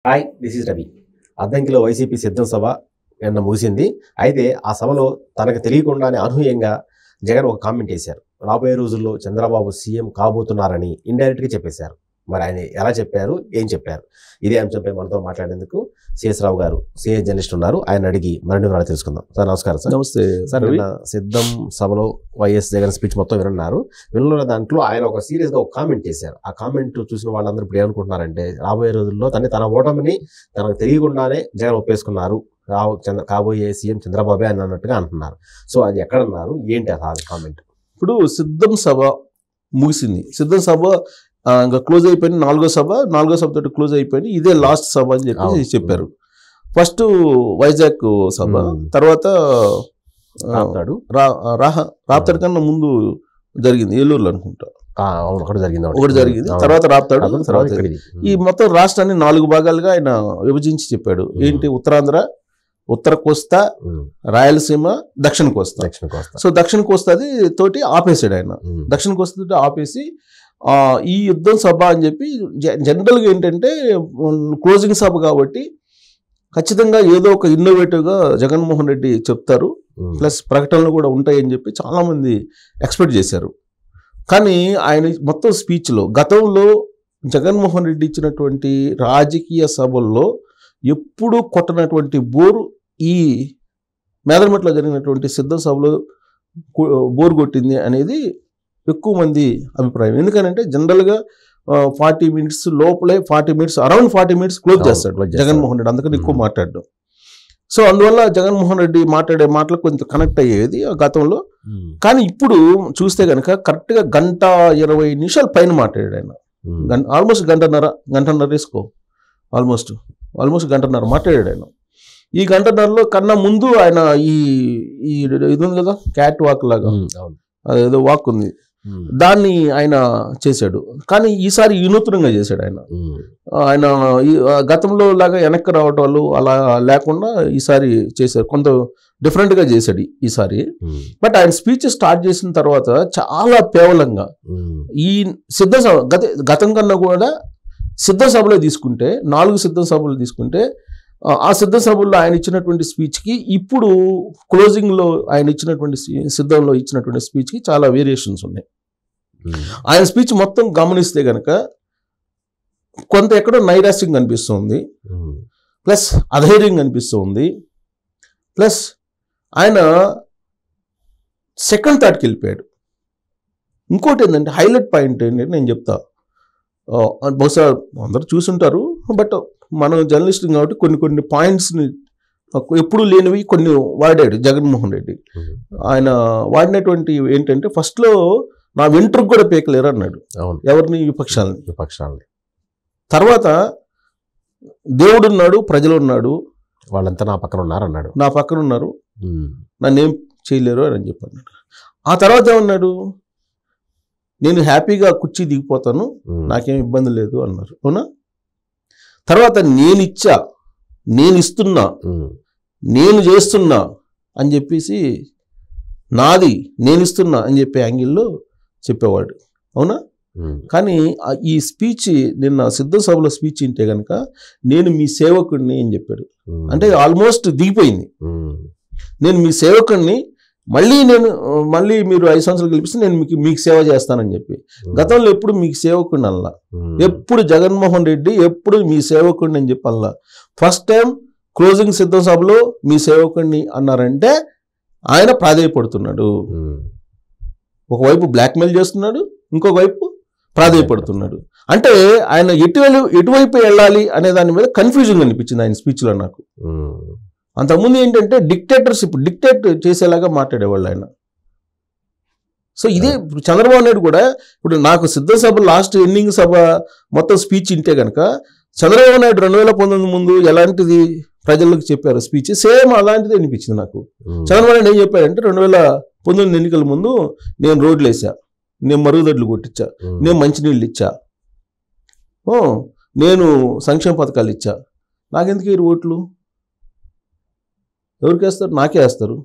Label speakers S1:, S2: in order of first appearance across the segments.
S1: Hi, this is Ravi. అద్దంకిలో వైసీపీ సిద్ధం సభ నిన్న ముగిసింది. అయితే ఆ సభలో తనకు తెలియకుండానే అనూహ్యంగా జగన్ ఒక కామెంట్ చేశారు. రాబోయే రోజుల్లో చంద్రబాబు సీఎం కాబోతున్నారని ఇండైరెక్ట్గా చెప్పేశారు. మరి ఆయన ఎలా చెప్పారు, ఏం చెప్పారు? ఇదే అంశంపై మనతో మాట్లాడేందుకు సిఎస్ రావు గారు, సిఏ జర్నలిస్ట్ ఉన్నారు. ఆయన అడిగి మరిన్ని వివరాలు తెలుసుకుందాం. సార్ నమస్కారం. సార్
S2: నమస్తే
S1: సార్, నిన్న సిద్ధం సభలో వైఎస్ జగన్ స్పీచ్ మొత్తం విన్నారు. విన్న దాంట్లో ఆయన ఒక సీరియస్గా ఒక కామెంట్ చేశారు. ఆ కామెంట్ చూసిన వాళ్ళందరూ ఇప్పుడు ఏమనుకుంటున్నారంటే రాబోయే రోజుల్లో తన ఓటమిని తనకు తెలియకుండానే జగన్ ఒప్పేసుకున్నారు, కాబోయే సీఎం చంద్రబాబే అని అన్నట్టుగా అంటున్నారు. సో అది ఎక్కడన్నారు, ఏంటి ఆ కామెంట్?
S2: ఇప్పుడు సిద్ధం సభ ముగిసింది. సిద్ధం సభ ఇంకా క్లోజ్ అయిపోయింది. నాలుగో సభ తోటి క్లోజ్ అయిపోయింది. ఇదే లాస్ట్ సభ అని చెప్పి చెప్పారు. ఫస్ట్ వైజాగ్ సభ, తర్వాత రాప్తాడు కన్నా ముందు జరిగింది ఏలూరులో అనుకుంటా.
S1: ఒకటి
S2: జరిగింది, తర్వాత రాప్తాడు, తర్వాత ఈ మొత్తం రాష్ట్రాన్ని 4 భాగాలుగా ఆయన విభజించి చెప్పాడు. ఏంటి? ఉత్తరాంధ్ర, ఉత్తర కోస్తా, రాయలసీమ, దక్షిణ కోస్తా. సో దక్షిణ కోస్తాది తోటి ఆపేసాడు ఆయన. దక్షిణ కోస్తా తోటి ఆపేసి ఈ యుద్ధం సభ అని చెప్పి జనరల్గా ఏంటంటే క్లోజింగ్ సభ కాబట్టి ఖచ్చితంగా ఏదో ఒక ఇన్నోవేటివ్గా జగన్మోహన్ రెడ్డి చెప్తారు, ప్లస్ ప్రకటనలు కూడా ఉంటాయని చెప్పి చాలామంది ఎక్స్పెక్ట్ చేశారు. కానీ ఆయన మొత్తం స్పీచ్లో గతంలో జగన్మోహన్ రెడ్డి ఇచ్చినటువంటి రాజకీయ సభల్లో ఎప్పుడూ కొట్టనటువంటి బోరు ఈ మేదరమెట్లో జరిగినటువంటి సిద్ధం సభలో బోరు కొట్టింది అనేది ఎక్కువ మంది అభిప్రాయం. ఎందుకంటే జనరల్గా 40 minutes లోపలే, 40 minutes అరౌండ్ 40 minutes క్లోజ్ చేస్తాడు జగన్మోహన్ రెడ్డి. అందుకని ఎక్కువ మాట్లాడడం. సో అందువల్ల జగన్మోహన్ రెడ్డి మాట్లాడే మాటలు కొంత కనెక్ట్ అయ్యేది గతంలో. కానీ ఇప్పుడు చూస్తే కనుక కరెక్ట్గా 1:20 పైన మాట్లాడాడు ఆయన. ఆల్మోస్ట్ గంటన్నర వేసుకో, ఆల్మోస్ట్ గంటన్నర మాట్లాడాడు ఆయన. ఈ గంటన్నరలో కన్నా ముందు ఆయన ఇది ఉంది కదా, క్యాట్ వాక్ లాగా, అదేదో వాక్ ఉంది, దాన్ని ఆయన చేశాడు. కానీ ఈసారి వినూత్నంగా చేశాడు ఆయన గతంలో లాగా వెనక్కి రావటం వాళ్ళు అలా లేకుండా ఈసారి చేశారు, కొంత డిఫరెంట్గా చేశాడు ఈసారి. బట్ ఆయన స్పీచ్ స్టార్ట్ చేసిన తర్వాత చాలా కేవలంగా ఈ సిద్ధ సభ గతం కన్నా కూడా సిద్ధ సభలో తీసుకుంటే 4 సిద్ధ సభలు తీసుకుంటే ఆ సిద్ధ సభల్లో ఆయన ఇచ్చినటువంటి స్పీచ్కి ఇప్పుడు క్లోజింగ్లో ఆయన ఇచ్చినటువంటి సిద్ధంలో ఇచ్చినటువంటి స్పీచ్కి చాలా వేరియేషన్స్ ఉన్నాయి. ఆయన స్పీచ్ మొత్తం గమనిస్తే కనుక కొంత ఎక్కడో నైరాశ్యం కనిపిస్తుంది, ప్లస్ అధైర్యం కనిపిస్తుంది, ప్లస్ ఆయన సెకండ్ థాట్కి వెళ్ళిపోయాడు. ఇంకోటి ఏంటంటే హైలైట్ పాయింట్ ఏంటంటే నేను చెప్తా, బహుశా అందరూ చూసుంటారు, బట్ మనం జర్నలిస్ట్ కాబట్టి కొన్ని పాయింట్స్ని ఎప్పుడు లేనివి కొన్ని వాడాడు జగన్మోహన్ రెడ్డి. ఆయన వాడినటువంటి ఏంటంటే ఫస్ట్లో నా వెంట్రుకు కూడా పీకలేరు అన్నాడు. ఎవరిని? విపక్షాలని. తర్వాత దేవుడు ఉన్నాడు, ప్రజలు ఉన్నాడు,
S1: వాళ్ళంతా నా పక్కన
S2: ఉన్నారు, నన్నేం చేయలేరు అని చెప్పాడు. ఆ తర్వాత ఏమన్నాడు? నేను హ్యాపీగా కుర్చీ దిగిపోతాను, నాకేం ఇబ్బంది లేదు అన్నారు. అవునా? తర్వాత నేను ఇస్తున్నా, నేను చేస్తున్నా అని చెప్పేసి నాది నేను ఇస్తున్నా అని చెప్పే యాంగిల్లో చెప్పేవాడు. అవునా? కానీ ఈ స్పీచ్ నిన్న సిద్ధ సభలో స్పీచ్ వింటే కనుక నేను మీ సేవకుడిని అని చెప్పాడు. అంటే ఆల్మోస్ట్ దిగిపోయింది. నేను మీ సేవకుడిని, మళ్ళీ మీరు 5 సంవత్సరాలు గెలిపిస్తే నేను మీకు సేవ చేస్తానని చెప్పి. గతంలో ఎప్పుడు మీకు సేవకుడిని అల్లా, ఎప్పుడు జగన్మోహన్ రెడ్డి ఎప్పుడు మీ సేవకుడిని అని చెప్పి అల్లా. ఫస్ట్ టైం క్లోజింగ్ సిద్ధం సభలో మీ సేవకుడిని అన్నారంటే ఆయన ప్రాధేయపడుతున్నాడు. ఒకవైపు బ్లాక్మెయిల్ చేస్తున్నాడు, ఇంకొక వైపు ప్రాధేయపడుతున్నాడు. అంటే ఆయన ఎటువైపు వెళ్ళాలి అనే దాని మీద కన్ఫ్యూజన్ అనిపించింది ఆయన స్పీచ్లో నాకు. అంతకుముందు ఏంటంటే డిక్టేట్ చేసేలాగా మాట్లాడేవాళ్ళు ఆయన. సో ఇదే చంద్రబాబు నాయుడు కూడా ఇప్పుడు నాకు సిద్ధ సభ లాస్ట్ ఎండింగ్ సభ మొత్తం స్పీచ్ వింటే కనుక చంద్రబాబు నాయుడు 2019 ముందు ఎలాంటిది ప్రజలకు చెప్పారు స్పీచ్, సేమ్ అలాంటిది అనిపించింది నాకు. చంద్రబాబు నాయుడు ఏం చెప్పాడంటే 2019 ఎన్నికల ముందు నేను రోడ్లు వేసా, నేను మరుగుదొడ్లు కొట్టించా, నేను మంచినీళ్ళు ఇచ్చా, నేను సంక్షేమ పథకాలు ఇచ్చా, నాకెందుకు ఈ ఓట్లు, ఎవరికి వేస్తారు? నాకే వేస్తారు.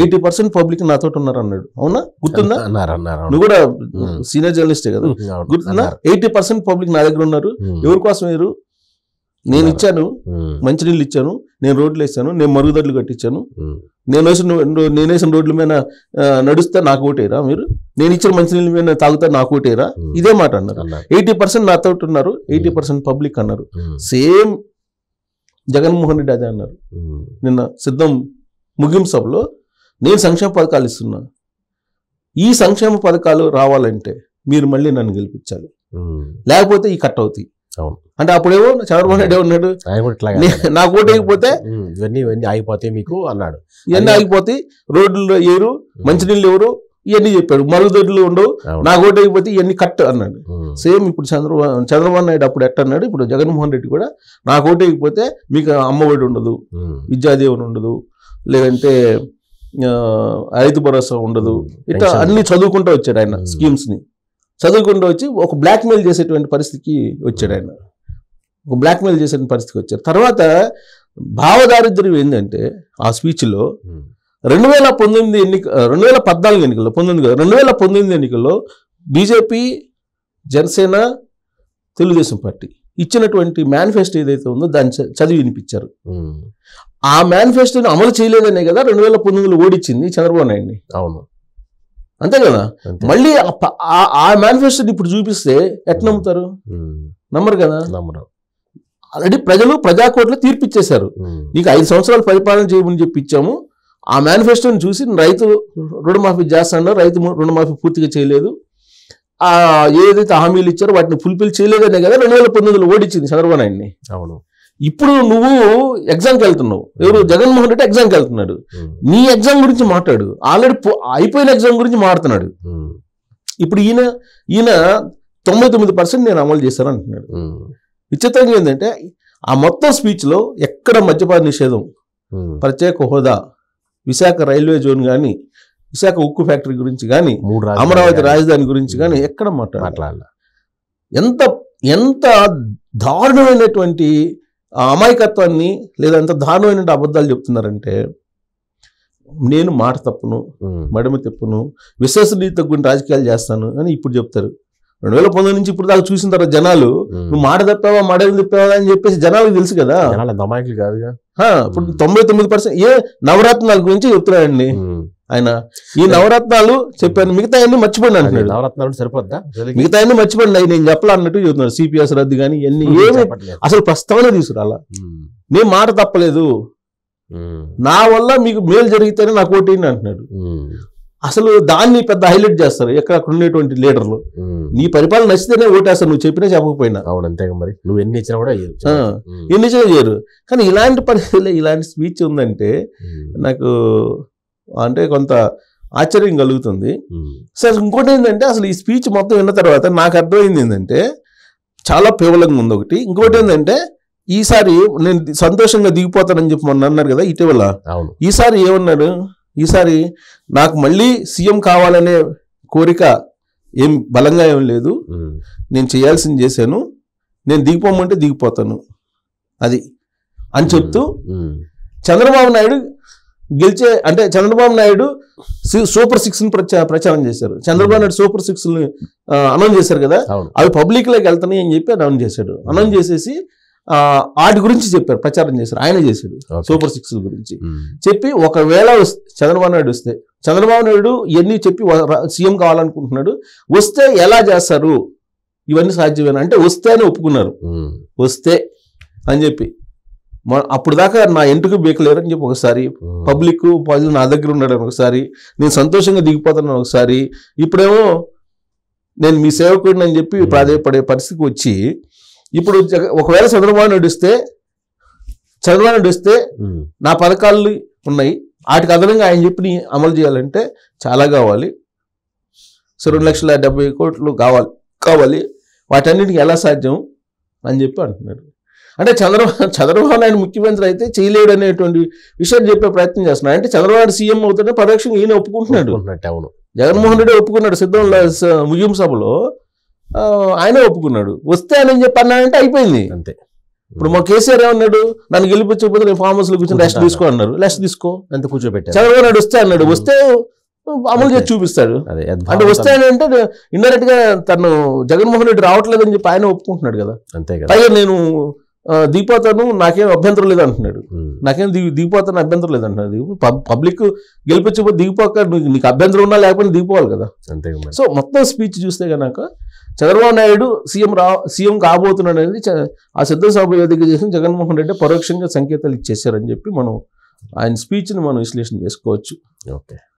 S2: 80% పబ్లిక్ నాతో ఉన్నారు అన్నాడు. అవునా? గుర్తుందా? నువ్వు కూడా సీనియర్ జర్నలిస్టే కదా, గుర్తుందా? 80% పబ్లిక్ నా దగ్గర ఉన్నారు. ఎవరి కోసం వేరు? నేను ఇచ్చాను, మంచినీళ్ళు ఇచ్చాను, నేను రోడ్లు వేసాను, నేను మరుగుదొడ్లు కట్టించాను, నేను వేసిన రోడ్ల మీద నడుస్తా నాకు ఓటేరా మీరు, నేను ఇచ్చిన మంచినీళ్ళ మీద తాగుతా నాకు ఓటేరా, ఇదే మాట అన్నారు. 80% నాతో ఉన్నారు, 80% పబ్లిక్ అన్నారు. సేమ్ జగన్మోహన్ రెడ్డి అదే అన్నారు. నిన్న సిద్ధం ముగింపు సభలో నేను సంక్షేమ పథకాలు ఇస్తున్నా, ఈ సంక్షేమ పథకాలు రావాలంటే మీరు మళ్ళీ నన్ను గెలిపించాలి, లేకపోతే ఈ కట్ అవుతాయి. అంటే అప్పుడేమో చంద్రబాబు నాయుడు ఉన్నాడు, నాకు ఓటు వేయకపోతే
S1: ఇవన్నీ ఆగిపోతాయి మీకు అన్నాడు.
S2: ఇవన్నీ ఆగిపోతాయి, రోడ్లు ఏరు, మంచినీళ్ళు ఎవరు, ఇవన్నీ చెప్పాడు. మరుగుదొడ్లు ఉండవు, నాకు ఓటు వేయకపోతే ఇవన్నీ కట్ అన్నాడు. సేమ్ ఇప్పుడు చంద్రబాబు నాయుడు అప్పుడు ఎట్ట అన్నాడు, ఇప్పుడు జగన్మోహన్ రెడ్డి కూడా నాకు ఓటు వేయకపోతే మీకు అమ్మఒడి ఉండదు, విద్యాదీవెన ఉండదు, లేదంటే రైతు భరోసా ఉండదు, ఇట్లా అన్ని చదువుకుంటూ వచ్చాడు ఆయన. స్కీమ్స్ ని చదువుకుంటూ వచ్చి ఒక బ్లాక్మెయిల్ చేసేటువంటి పరిస్థితికి వచ్చాడు ఆయన, ఒక బ్లాక్మెయిల్ చేసే పరిస్థితికి వచ్చారు. తర్వాత భావదారిద్ర్యం ఏంటంటే ఆ స్పీచ్లో 2014 ఎన్నికల్లో 2019 ఎన్నికల్లో బీజేపీ, జనసేన, తెలుగుదేశం పార్టీ ఇచ్చినటువంటి మేనిఫెస్టో ఏదైతే ఉందో దాన్ని చదివి వినిపించారు. ఆ మేనిఫెస్టోని అమలు చేయలేదనే కదా 2019లో ఓడించింది చంద్రబాబు నాయుడిని.
S1: అవును,
S2: అంతే కదా. మళ్ళీ ఆ మేనిఫెస్టోని ఇప్పుడు చూపిస్తే ఎట్లా నమ్ముతారు? నమ్మరు కదా. ఆల్రెడీ ప్రజలు ప్రజాకోర్టులో తీర్పిచ్చేశారు, నీకు 5 సంవత్సరాలు పరిపాలన చేయమని చెప్పి ఇచ్చాము. ఆ మేనిఫెస్టోని చూసి రైతు రుణమాఫీ చేస్తాడో రైతు రుణమాఫీ పూర్తిగా చేయలేదు, ఏదైతే హామీలు ఇచ్చారో వాటిని ఫుల్ఫిల్ చేయలేదనే కదా 2019లో ఓడించింది చంద్రబాబు నాయుడిని.
S1: అవును.
S2: ఇప్పుడు నువ్వు ఎగ్జామ్కి వెళ్తున్నావు, ఎవరు జగన్మోహన్ రెడ్డి ఎగ్జామ్కి వెళ్తున్నాడు, నీ ఎగ్జామ్ గురించి మాట్లాడు, ఆల్రెడీ అయిపోయిన ఎగ్జామ్ గురించి మాట్లాడుతున్నాడు. ఇప్పుడు ఈయన 99% నేను అమలు చేశాను అంటున్నాడు. విచిత్రంగా ఏంటంటే ఆ మొత్తం స్పీచ్లో ఎక్కడ మద్యపాన నిషేధం, ప్రత్యేక హోదా, విశాఖ రైల్వే జోన్ కానీ, విశాఖ ఉక్కు ఫ్యాక్టరీ గురించి కానీ, అమరావతి రాజధాని గురించి కానీ ఎక్కడ మాట్లాడాలి. ఎంత దారుణమైనటువంటి అమాయకత్వాన్ని లేదా ఎంత దారుణమైన అబద్ధాలు చెప్తున్నారంటే, నేను మాట తప్పును, మడమ తిప్పును, విశ్వసనీయత గురించి రాజకీయాలు చేస్తాను అని ఇప్పుడు చెప్తారు. 2019 నుంచి ఇప్పుడు దాకా చూసిన తర్వాత జనాలు నువ్వు మాట తప్పావా, మడమ తిప్పావా అని చెప్పేసి జనాలకు తెలుసు కదా.
S1: కాదుగా.
S2: ఇప్పుడు 99% ఏ నవరత్నాల గురించి చెప్తున్నాడండి ఆయన. ఈ నవరత్నాలు చెప్పాను, మిగతా అన్ని మర్చిపోండి అంటున్నాడు.
S1: నవరత్నాలు సరిపోద్దా,
S2: మిగతా అన్ని మర్చిపోండి అవి నేను చెప్పాలన్నట్టు చెప్తున్నాడు. సిపిఎస్ రద్దు కానీ ఇవన్నీ ఏమి అసలు ప్రస్తావన తీసుకురాలా. నేను మాట తప్పలేదు, నా వల్ల మీకు మేలు జరిగితేనే నాకు ఓటేయండి అంటున్నాడు. అసలు దాన్ని పెద్ద హైలైట్ చేస్తారు అక్కడ ఉండేటువంటి లీడర్లు. నీ పరిపాలన నచ్చితేనే ఓటేస్తారు, నువ్వు చెప్పినా చెప్పకపోయినా.
S1: అవును, అంతేగా మరి. నువ్వు ఎన్ని ఇచ్చినా కూడా
S2: ఎన్ని ఇచ్చినా చేయరు. కానీ ఇలాంటి పరిస్థితుల్లో ఇలాంటి స్పీచ్ ఉందంటే నాకు అంటే కొంత ఆశ్చర్యం కలుగుతుంది. సార్ ఇంకోటి ఏంటంటే అసలు ఈ స్పీచ్ మొత్తం విన్న తర్వాత నాకు అర్థమైంది ఏంటంటే చాలా పేవలంగా ఉంది ఒకటి. ఇంకోటి ఏంటంటే ఈసారి నేను సంతోషంగా దిగిపోతానని చెప్పి మొన్న అన్నారు కదా ఇటీవల. ఈసారి ఏమన్నాడు, ఈసారి నాకు మళ్ళీ సీఎం కావాలనే కోరిక ఏం బలంగా ఏం లేదు, నేను చేయాల్సింది చేశాను, నేను దిగిపోమంటే దిగిపోతాను అది అని చెప్తూ చంద్రబాబు నాయుడు అంటే చంద్రబాబు నాయుడు సూపర్ 6 ప్రచారం చేశారు. చంద్రబాబు నాయుడు సూపర్ 6 అనౌన్స్ చేశారు కదా, అవి పబ్లిక్ లోకి వెళ్తాయి అని చెప్పి అనౌన్స్ చేశాడు. అనౌన్స్ చేసేసి వాటి గురించి చెప్పారు, ప్రచారం చేశారు. ఆయన చేశాడు సూపర్ 6 గురించి చెప్పి, ఒకవేళ చంద్రబాబు నాయుడు వస్తే, చంద్రబాబు నాయుడు ఇవన్నీ చెప్పి సీఎం కావాలనుకుంటున్నాడు, వస్తే ఎలా చేస్తారు, ఇవన్నీ సాధ్యమేనా అంటే వస్తే అని ఒప్పుకున్నారు. వస్తే అని చెప్పి అప్పుడు దాకా నా ఎంటుకు బేకలేరని చెప్పి ఒకసారి, పబ్లిక్ ప్రజలు నా దగ్గర ఉన్నాడని ఒకసారి, నేను సంతోషంగా దిగిపోతాను ఒకసారి, ఇప్పుడేమో నేను మీ సేవకుడిని అని చెప్పి ప్రాధాయపడే పరిస్థితికి వచ్చి, ఇప్పుడు ఒకవేళ చంద్రబాబు నాయుడు వస్తే నా పథకాలు ఉన్నాయి, వాటికి అదనంగా ఆయన చెప్పి అమలు చేయాలంటే చాలా కావాలి. సో 2,70,000 కావాలి, వాటన్నిటికీ ఎలా సాధ్యం అని చెప్పి అంటున్నాడు. అంటే చంద్రబాబు నాయుడు ముఖ్యమంత్రి అయితే చేయలేడు అనేటువంటి విషయాన్ని చెప్పే ప్రయత్నం చేస్తున్నాడు. అంటే చంద్రబాబు నాయుడు సీఎం అవుతుంటే పరోక్షంగా ఈయన ఒప్పుకుంటున్నాడు.
S1: అవును,
S2: జగన్మోహన్ రెడ్డి ఒప్పుకున్నాడు, సిద్ధంలో ముగింపు సభలో ఆయనే ఒప్పుకున్నాడు. వస్తే అని చెప్పి అన్నాడంటే అయిపోయింది అంతే. ఇప్పుడు మా కేసీఆర్ ఏమన్నాడు, నన్ను గెలిపించకపోతే నేను ఫామ్ హౌస్ లో కూర్చొని రెస్ట్ తీసుకో అన్నారు, రెస్ట్ తీసుకో అంత కూర్చోబెట్టారు. చంద్రబాబు నాయుడు వస్తే అన్నాడు, వస్తే అమలు చేసి చూపిస్తాడు. అంటే వస్తే అంటే ఇండైరెక్ట్ గా తను జగన్మోహన్ రెడ్డి రావట్లేదని చెప్పి ఆయన ఒప్పుకుంటున్నాడు కదా. అంతే కదా. పైగా నేను దిగిపోతాను, నాకేం అభ్యంతరం లేదు అంటున్నాడు. నాకేం దిగిపోతాను అభ్యంతరం లేదు అంటున్నాడు. పబ్లిక్ గెలిపించకపోతే దిగిపోక నీకు అభ్యంతరం ఉన్నా లేకపోతే దిగిపోవాలి కదా.
S1: అంతే.
S2: సో మొత్తం స్పీచ్ చూస్తే కనుక చంద్రబాబు నాయుడు సీఎం కాబోతున్నాడు అనేది ఆ సిద్ధం సభ వేదిక చేసిన జగన్మోహన్ రెడ్డి పరోక్షంగా సంకేతాలు ఇచ్చేసారని చెప్పి మనం ఆయన స్పీచ్ని మనం విశ్లేషణ చేసుకోవచ్చు.
S1: ఓకే.